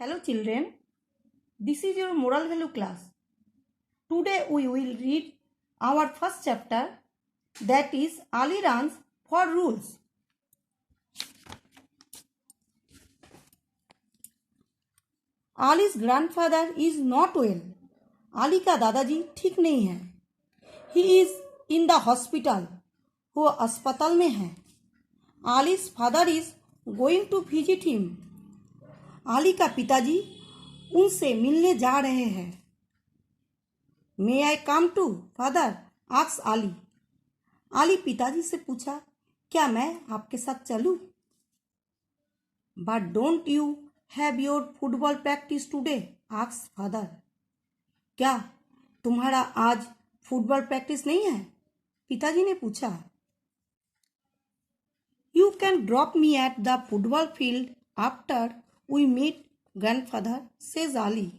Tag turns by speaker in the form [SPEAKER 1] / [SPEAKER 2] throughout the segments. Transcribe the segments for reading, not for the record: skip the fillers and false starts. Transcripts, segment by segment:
[SPEAKER 1] Hello children, this is your moral value class. Today we will read our first chapter, that is Ali runs for rules. Ali's grandfather is not well. Ali का दादाजी ठीक नहीं है. He is in the hospital. वो अस्पताल में है. Ali's father is going to visit him. आली का पिताजी उनसे मिलने जा रहे हैं. मे आई कम टू फादर आस्क्ड आली. आली पिताजी से पूछा, क्या मैं आपके साथ चलूं? But don't you have your football practice today asked father. क्या तुम्हारा आज फुटबॉल प्रैक्टिस नहीं है? पिताजी ने पूछा. You can drop me at the football field after we meet grandfather says Aali.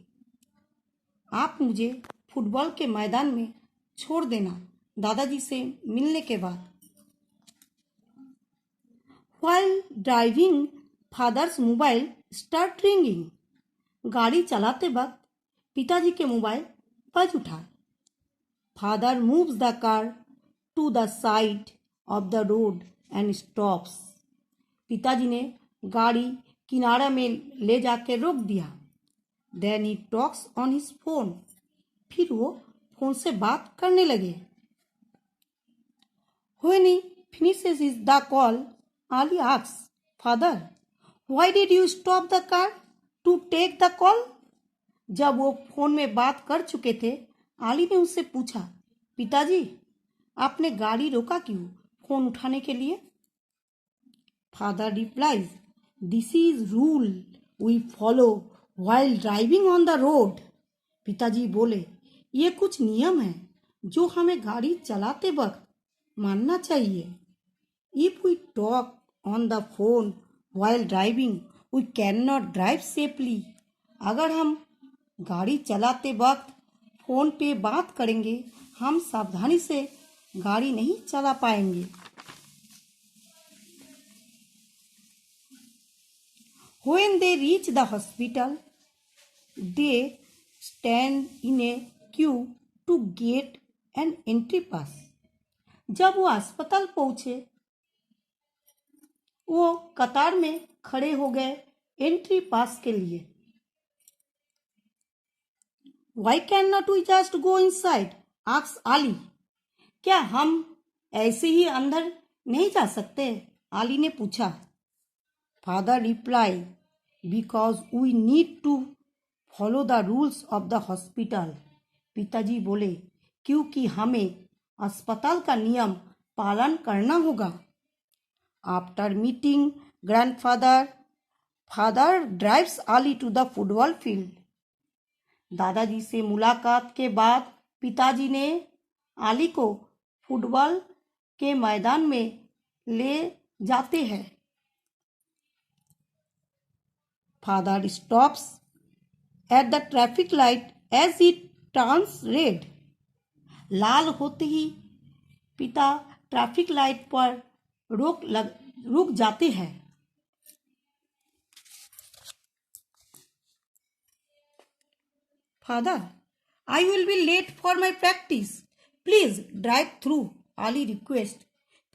[SPEAKER 1] आप मुझे फुटबॉल के मैदान में छोड़ देना दादाजी से मिलने के बाद. While driving father's mobile start ringing. गाड़ी चलाते वक्त पिताजी के मोबाइल बज उठा. Father moves the car to the side of the road and stops. पिताजी ने गाड़ी किनारा में ले जाके रोक दिया. Then he talks on his phone. फिर वो फोन से बात करने लगे. When he finishes the call Ali asks father, why did you stop the car to take the call. जब वो फोन में बात कर चुके थे, आली ने उससे पूछा, पिताजी आपने गाड़ी रोका क्यों फोन उठाने के लिए? Father replies, this is rule we follow while driving on the road. पिताजी बोले, ये कुछ नियम है जो हमें गाड़ी चलाते वक्त मानना चाहिए. If we talk on the phone while driving we can not drive safely. अगर हम गाड़ी चलाते वक्त फोन पे बात करेंगे, हम सावधानी से गाड़ी नहीं चला पाएंगे. When they reach the hospital, they stand in a queue to get an entry pass. जब वो अस्पताल पहुंचे, वो कतार में खड़े हो गए एंट्री पास के लिए. Why cannot we just go inside? asked Ali. क्या हम ऐसे ही अंदर नहीं जा सकते? आली ने पूछा. Father reply, because we need to follow the rules of the hospital. पिताजी बोले, क्योंकि हमें अस्पताल का नियम पालन करना होगा. After meeting grandfather, father drives आली टू द फुटबॉल फील्ड. दादाजी से मुलाकात के बाद पिताजी ने आली को फुटबॉल के मैदान में ले जाते हैं. Father stops at the traffic light as it turns red. लाल होते ही पिता ट्रैफिक लाइट पर रुक जाते हैं. Father, I will be late for my practice. Please drive through. Ali request.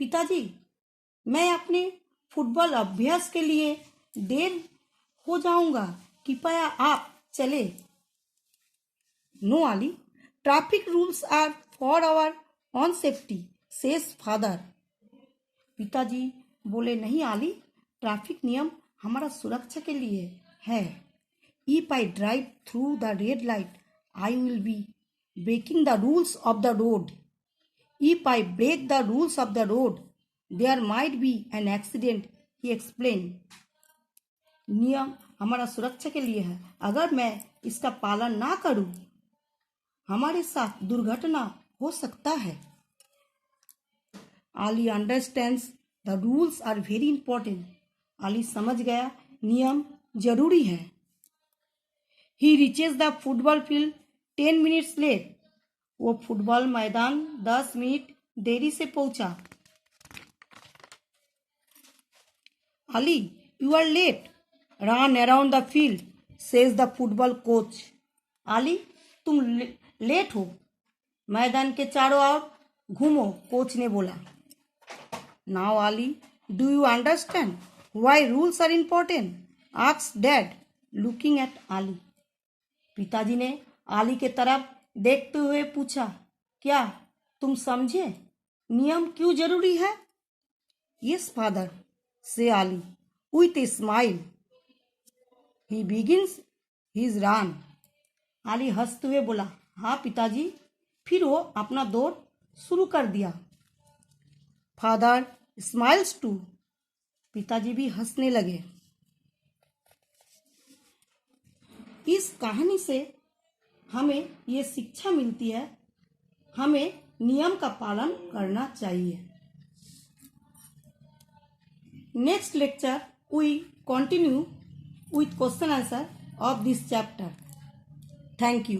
[SPEAKER 1] पिताजी, मैं अपने फुटबॉल अभ्यास के लिए देर हो जाऊंगा, कृपया आप चले. No Aali, traffic rules are for our on safety says father. पिताजी बोले, नहीं आली, ट्रैफिक नियम हमारा सुरक्षा के लिए है. If I drive through the red light I will be breaking the rules of the road. If I break the rules of the road there might be an accident, he explain. नियम हमारा सुरक्षा के लिए है. अगर मैं इसका पालन ना करूं, हमारे साथ दुर्घटना हो सकता है. Ali understands the rules are very important. Ali समझ गया नियम जरूरी है. He reaches the football field 10 minutes late. वो फुटबॉल मैदान 10 मिनट देरी से पहुंचा. Ali, you are late. Run around the field says the football coach. Ali, तुम लेट हो, मैदान के चारों ओर घूमो, कोच ने बोला। Now Ali, do you understand why rules are important? Asked dad, looking at Ali. पिताजी ने आली के तरफ देखते हुए पूछा, क्या तुम समझे नियम क्यों जरूरी है? यस फादर, से आली with a smile. He begins his run. आली हंसते हुए बोला, हाँ पिताजी। फिर वो अपना दौड़ शुरू कर दिया। Father smiles too. पिताजी भी हंसने लगे। इस कहानी से हमें ये शिक्षा मिलती है, हमें नियम का पालन करना चाहिए। Next lecture we continue with question answer of this chapter. Thank you.